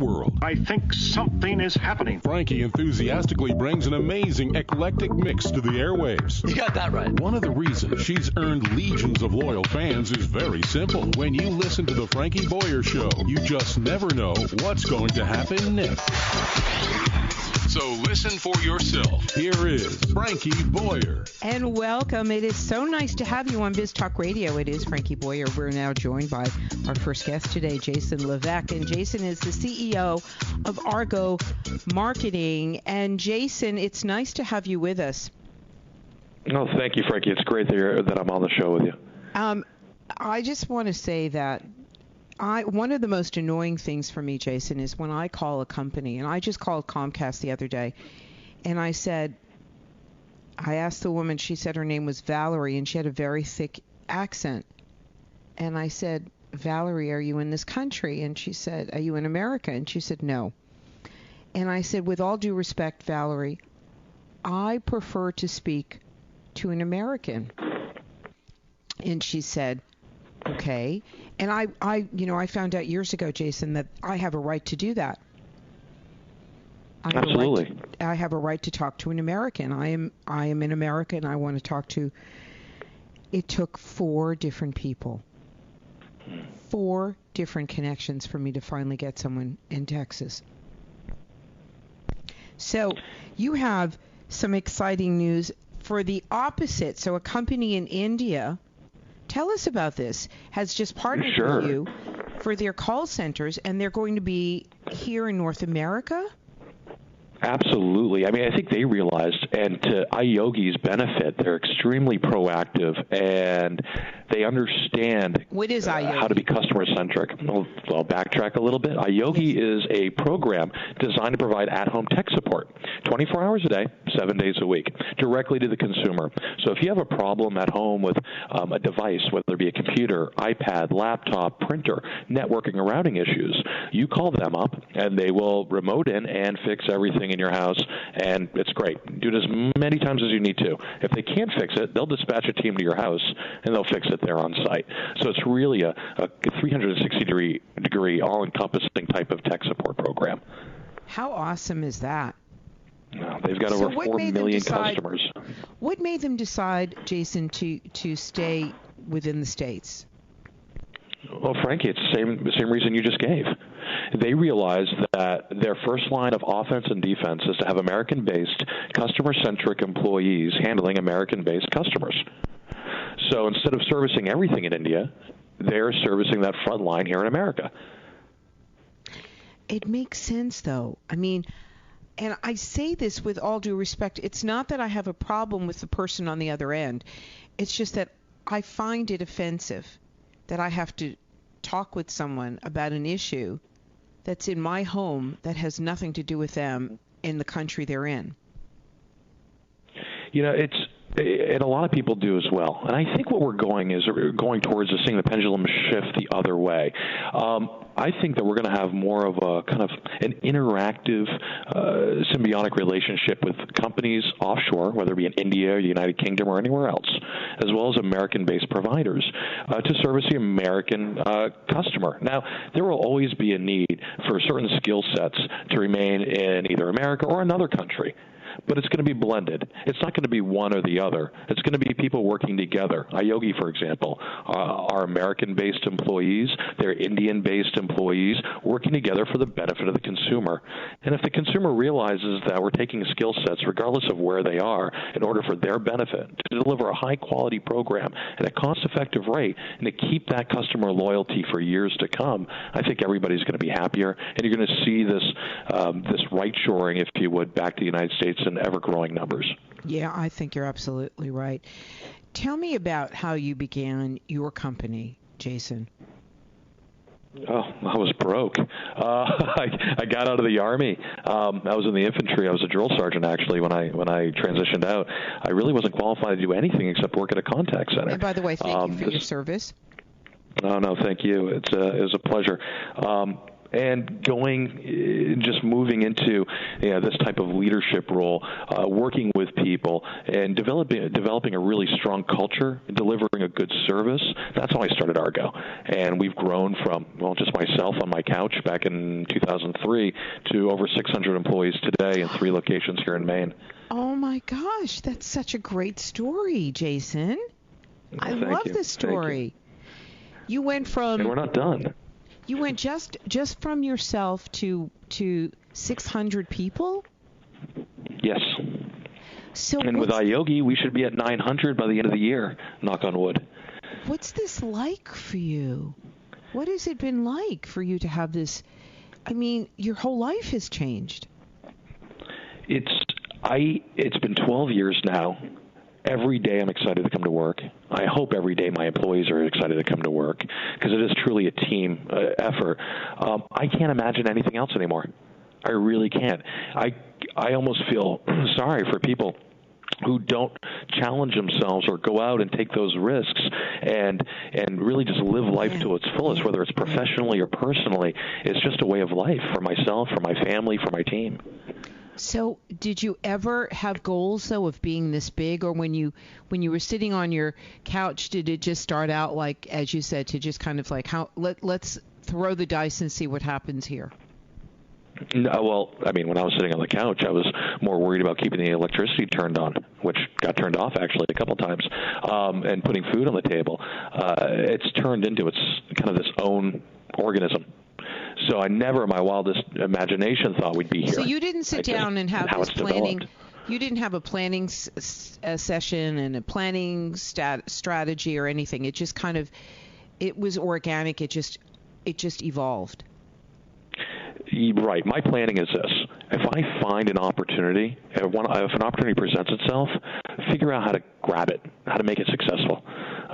world. I think something is happening. Frankie enthusiastically brings an amazing eclectic mix to the airwaves. You got that right. One of the reasons she's earned legions of loyal fans is very simple. When you listen to the Frankie Boyer Show, you just never know what's going to happen next. So listen for yourself. Here is Frankie Boyer. And welcome. It is so nice to have you on Biz Talk Radio. It is Frankie Boyer. We're now joined by our first guest today, Jason Levesque. And Jason is the CEO of Argo Marketing. And Jason, it's nice to have you with us. Oh, thank you, Frankie. It's great that I'm on the show with you. I just want to say that one of the most annoying things for me, Jason, is when I call a company, and I just called Comcast the other day, and I asked the woman, she said her name was Valerie, and she had a very thick accent. And I said, Valerie, are you in this country? And she said, are you in America? And she said, no. And I said, with all due respect, Valerie, I prefer to speak to an American. And she said, okay. And I found out years ago, Jason, that I have a right to do that. Absolutely. I have a right to talk to an American. I am in America, and I want to talk to. It took 4 different people, 4 different connections for me to finally get someone in Texas. So you have some exciting news for the opposite. So a company in India. Tell us about this. Has just partnered with you for their call centers, and they're going to be here in North America? Absolutely. I mean, I think they realized, and to Iyogi's benefit, they're extremely proactive, and they understand what is how to be customer-centric. I'll backtrack a little bit. Iyogi is a program designed to provide at-home tech support 24 hours a day, 7 days a week, directly to the consumer. So if you have a problem at home with a device, whether it be a computer, iPad, laptop, printer, networking or routing issues, you call them up, and they will remote in and fix everything in your house, and it's great. Do it as many times as you need to. If they can't fix it, they'll dispatch a team to your house, and they'll fix it there on site. So it's really a 360-degree, all-encompassing type of tech support program. How awesome is that? They've got over 4 million customers. What made them decide, Jason, to stay within the States? Well, Frankie, it's the same reason you just gave. They realized that their first line of offense and defense is to have American-based, customer-centric employees handling American-based customers. So instead of servicing everything in India, they're servicing that front line here in America. It makes sense, though. I mean, and I say this with all due respect. It's not that I have a problem with the person on the other end. It's just that I find it offensive that I have to talk with someone about an issue that's in my home that has nothing to do with them in the country they're in. You know, and a lot of people do as well. And I think what we're going towards is seeing the pendulum shift the other way. I think that we're going to have more of a kind of an interactive, symbiotic relationship with companies offshore, whether it be in India, the United Kingdom, or anywhere else, as well as American-based providers to service the American customer. Now, there will always be a need for certain skill sets to remain in either America or another country. But it's going to be blended. It's not going to be one or the other. It's going to be people working together. Iyogi, for example, are American-based employees. They're Indian-based employees working together for the benefit of the consumer. And if the consumer realizes that we're taking skill sets, regardless of where they are, in order for their benefit, to deliver a high-quality program at a cost-effective rate, and to keep that customer loyalty for years to come, I think everybody's going to be happier. And you're going to see this right-shoring, if you would, back to the United States in ever-growing numbers. Yeah, I think you're absolutely right. Tell me about how you began your company, Jason. Oh, I was broke. I got out of the Army. I was in the infantry. I was a drill sergeant, actually, when I transitioned out. I really wasn't qualified to do anything except work at a contact center. And by the way, thank you for your service. No, thank you. It was a pleasure. And just moving into this type of leadership role, working with people, and developing a really strong culture, delivering a good service. That's how I started Argo. And we've grown from, just myself on my couch back in 2003 to over 600 employees today in 3 locations here in Maine. Oh, my gosh. That's such a great story, Jason. I love this story. You went from... And we're not done. You went just from yourself to 600 people? Yes. And with Iyogi, we should be at 900 by the end of the year, knock on wood. What's this like for you? What has it been like for you to have this? I mean, your whole life has changed. It's been 12 years now. Every day I'm excited to come to work. I hope every day my employees are excited to come to work because it is truly a team effort. I can't imagine anything else anymore. I really can't. I almost feel sorry for people who don't challenge themselves or go out and take those risks and really just live life to its fullest, whether it's professionally or personally. It's just a way of life for myself, for my family, for my team. So did you ever have goals, though, of being this big? Or when you were sitting on your couch, did it just start out like, as you said, to just kind of like, let's throw the dice and see what happens here? No, well, I mean, when I was sitting on the couch, I was more worried about keeping the electricity turned on, which got turned off actually a couple of times, and putting food on the table. It's turned into its kind of this own organism. So I never in my wildest imagination thought we'd be here. So you didn't sit down and have this planning. Developed. You didn't have a planning session and a planning strategy or anything. It just kind of, it was organic. It just evolved. Right. My planning is this. If I find an opportunity, if an opportunity presents itself, figure out how to grab it, how to make it successful.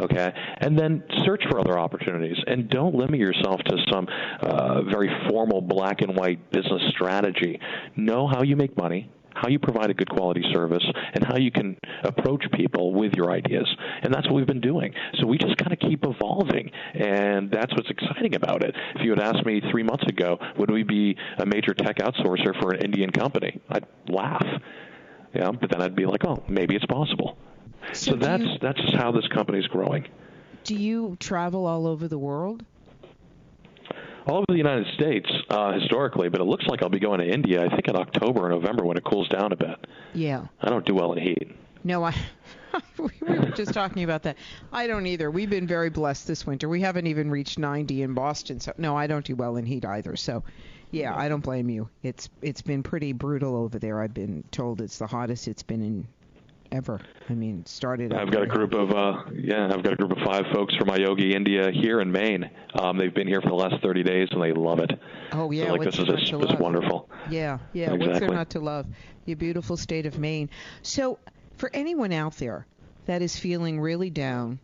Okay? And then search for other opportunities. And don't limit yourself to some very formal black and white business strategy. Know how you make money, how you provide a good quality service, and how you can approach people with your ideas. And that's what we've been doing. So we just kind of keep evolving, and that's what's exciting about it. If you had asked me 3 months ago, would we be a major tech outsourcer for an Indian company, I'd laugh. Yeah, but then I'd be like, oh, maybe it's possible. So that's just how this company's growing. Do you travel all over the world? All over the United States, historically, but it looks like I'll be going to India, I think in October or November when it cools down a bit. Yeah. I don't do well in heat. No, we were just talking about that. I don't either. We've been very blessed this winter. We haven't even reached 90 in Boston. So no, I don't do well in heat either. So, yeah, I don't blame you. It's been pretty brutal over there. I've been told it's the hottest it's been in ever. I mean, started. I've got a group of 5 folks from Iyogi, India, here in Maine. They've been here for the last 30 days and they love it. Oh yeah, like this is wonderful. Yeah. Exactly. What's there not to love? Your beautiful state of Maine. So, for anyone out there that is feeling really down,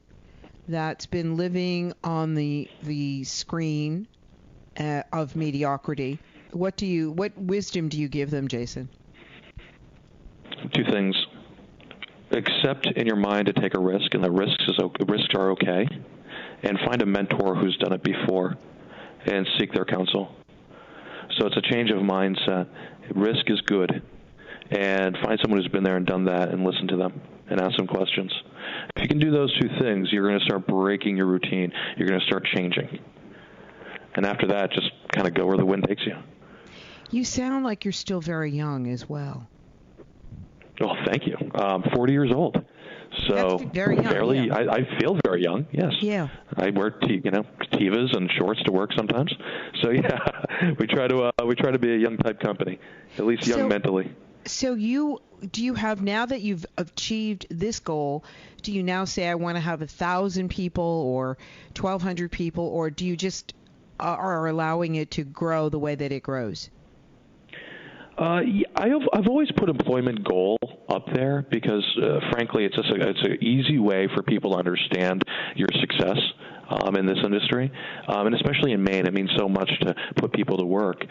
that's been living on the screen of mediocrity, what wisdom do you give them, Jason? 2 things. Accept in your mind to take a risk, and that risks are okay, and find a mentor who's done it before and seek their counsel. So it's a change of mindset. Risk is good, and find someone who's been there and done that and listen to them and ask them questions. If you can do those 2 things, you're going to start breaking your routine. You're going to start changing. And after that, just kind of go where the wind takes you. You sound like you're still very young as well. Oh, thank you. 40 years old. So that's very young, fairly, yeah. I feel very young. Yes. Yeah. I wear Tevas and shorts to work sometimes. So yeah, we try to be a young type company, at least young mentally. So do you have, now that you've achieved this goal, do you now say I want to have 1,000 people or 1,200 people, or do you just are allowing it to grow the way that it grows? I've always put employment goal up there because, frankly, it's an easy way for people to understand your success in this industry, and especially in Maine, it means so much to put people to work.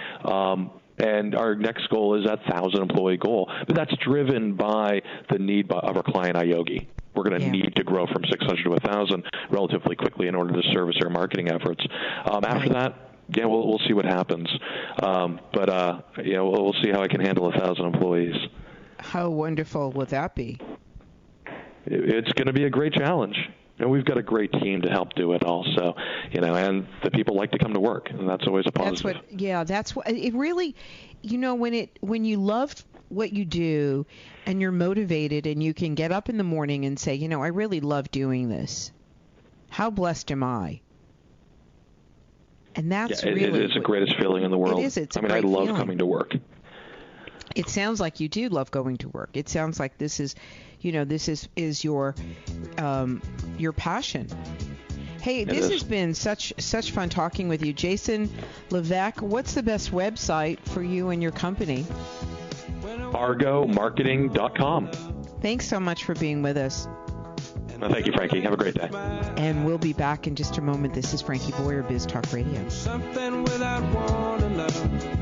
And our next goal is that 1,000 employee goal, but that's driven by the need of our client Iyogi. We're going to need to grow from 600 to 1,000 relatively quickly in order to service our marketing efforts. After that, yeah, we'll see what happens. But we'll see how I can handle 1,000 employees. How wonderful would that be? It's going to be a great challenge. And we've got a great team to help do it also, and the people like to come to work, and that's always a positive. That's what it really, when you love what you do and you're motivated and you can get up in the morning and say, I really love doing this. How blessed am I? And that's really it's the greatest feeling in the world. It is. I love coming to work. It sounds like you do love going to work. It sounds like this is your passion. Hey, this has been such fun talking with you. Jason Levesque, what's the best website for you and your company? ArgoMarketing.com. Thanks so much for being with us. Thank you, Frankie. Have a great day. And we'll be back in just a moment. This is Frankie Boyer, Biz Talk Radio. Something without one another.